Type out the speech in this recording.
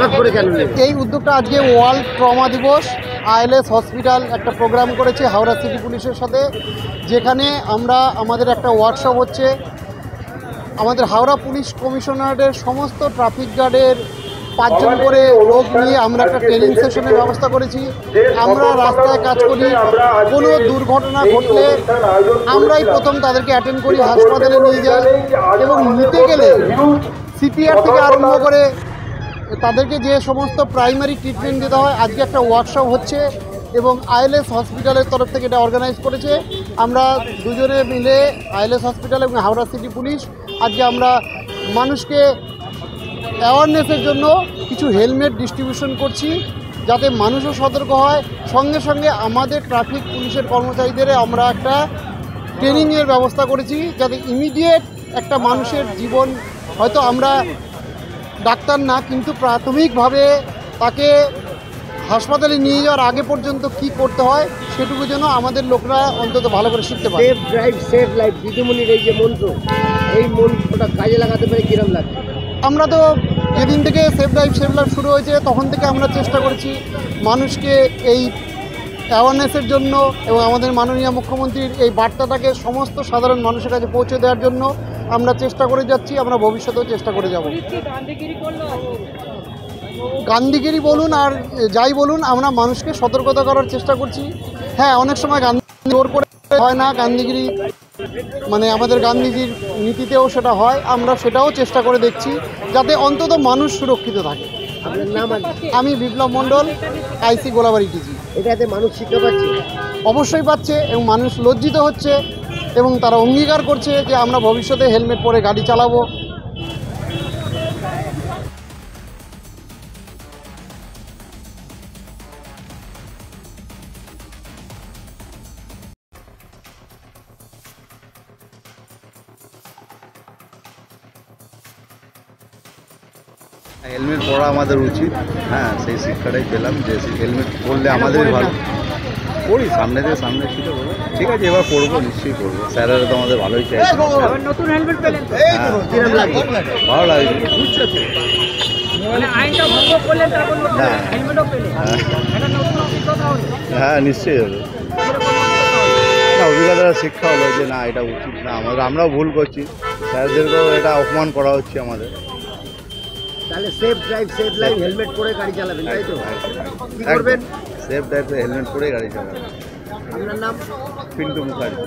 হঠাৎ করে কেন নেই? এই উদ্যোগটা আজকে ওয়ার্ল্ড ট্রমা দিবস আইএলএস হসপিটাল একটা প্রোগ্রাম করেছে হাওড়া সিটি পুলিশের সাথে, যেখানে আমরা আমাদের একটা ওয়ার্কশপ হচ্ছে। আমাদের হাওড়া পুলিশ কমিশনারের সমস্ত ট্রাফিক গার্ডের 5 জন করে লোক নিয়ে আমরা একটা ট্রেনিং সেশনের ব্যবস্থা করেছি। আমরা রাস্তায় কাজ করি, কোনো দুর্ঘটনা ঘটলে আমরাই প্রথম তাদেরকে অ্যাটেন্ড করি, হাসপাতালে নিয়ে যাই এবং নিতে গেলে সিপিআর থেকে আরম্ভ করে তাদেরকে যে সমস্ত প্রাইমারি ট্রিটমেন্ট দিতে হয়। আজকে একটা ওয়ার্কশপ হচ্ছে এবং আইএলএস হসপিটালের তরফ থেকে এটা অর্গানাইজ করেছে। আমরা দুজনে মিলে আইএলএস হসপিটাল এবং হাওড়া সিটি পুলিশ আজকে আমরা মানুষকে অ্যাওয়ারনেসের জন্য কিছু হেলমেট ডিস্ট্রিবিউশন করছি, যাতে মানুষও সতর্ক হয়। সঙ্গে সঙ্গে আমাদের ট্রাফিক পুলিশের কর্মচারীদের আমরা একটা ট্রেনিংয়ের ব্যবস্থা করেছি, যাতে ইমিডিয়েট একটা মানুষের জীবন, হয়তো আমরা ডাক্তার না, কিন্তু প্রাথমিকভাবে তাকে হাসপাতালে নিয়ে যাওয়ার আগে পর্যন্ত কি করতে হয় সেটুকু যেন আমাদের লোকরা অন্তত ভালো করে শিখতে পারে। সেফ ড্রাইভ সেভ লাইফ দিদিমণির এই যে মন্ত্র, এই মন্ত্রটা কাজে লাগাতে পারে কিরম লাগে? আমরা তো যেদিন থেকে সেফ ড্রাইভ সেভ লাইফ শুরু হয়েছে তখন থেকে আমরা চেষ্টা করেছি মানুষকে এই অ্যাওয়ারনেসের জন্য এবং আমাদের মাননীয় মুখ্যমন্ত্রীর এই বার্তাটাকে সমস্ত সাধারণ মানুষের কাছে পৌঁছে দেওয়ার জন্য আমরা চেষ্টা করে যাচ্ছি। আমরা ভবিষ্যতেও চেষ্টা করে যাব। গান্ধীগিরি বলুন আর যাই বলুন, আমরা মানুষকে সতর্কতা করার চেষ্টা করছি। হ্যাঁ, অনেক সময় গান্ধী জোর করে হয় না, গান্ধীগিরি মানে আমাদের গান্ধীজির নীতিতেও সেটা হয়। আমরা সেটাও চেষ্টা করে দেখছি যাতে অন্তত মানুষ সুরক্ষিত থাকে। আপনার নাম? আমি বিপ্লব মণ্ডল, আইসি গোলাবাড়ি টিজি। এটাতে মানুষ শিক্ষা পাচ্ছে? অবশ্যই পাচ্ছে এবং মানুষ লজ্জিত হচ্ছে এবং তারা অঙ্গীকার করছে যে আমরা ভবিষ্যতে হেলমেট পরে গাড়ি চালাবো। হেলমেট পরা আমাদের উচিত, হ্যাঁ, সেই শিক্ষাটাই পেলাম যে হেলমেট পরলে আমাদেরই ভালো। পড়ি সামনে থেকে সামনে ছিল, ঠিক আছে, এবার পড়বো, নিশ্চয়ই পড়বো। স্যারেরা তো আমাদের ভালোই চাইছে। নতুন হেলমেট পেলেন তো? হ্যাঁ, কিরম লাগে? ভালো লাগছে। হ্যাঁ, নিশ্চয়ই হবে। না, অভিজ্ঞতার শিক্ষা হলো যে না, এটা উচিত না, আমরাও ভুল করছি, স্যারদেরকেও এটা অপমান করা হচ্ছে আমাদের। তাহলে safe drive save life helmet পরে গাড়ি চালাবেন, তাই তো? কি করবেন? সেফ ড্রাইভ হেলমেট পরে গাড়ি চালাবেন। আপনার নাম? পিন্টু মুখার্জি।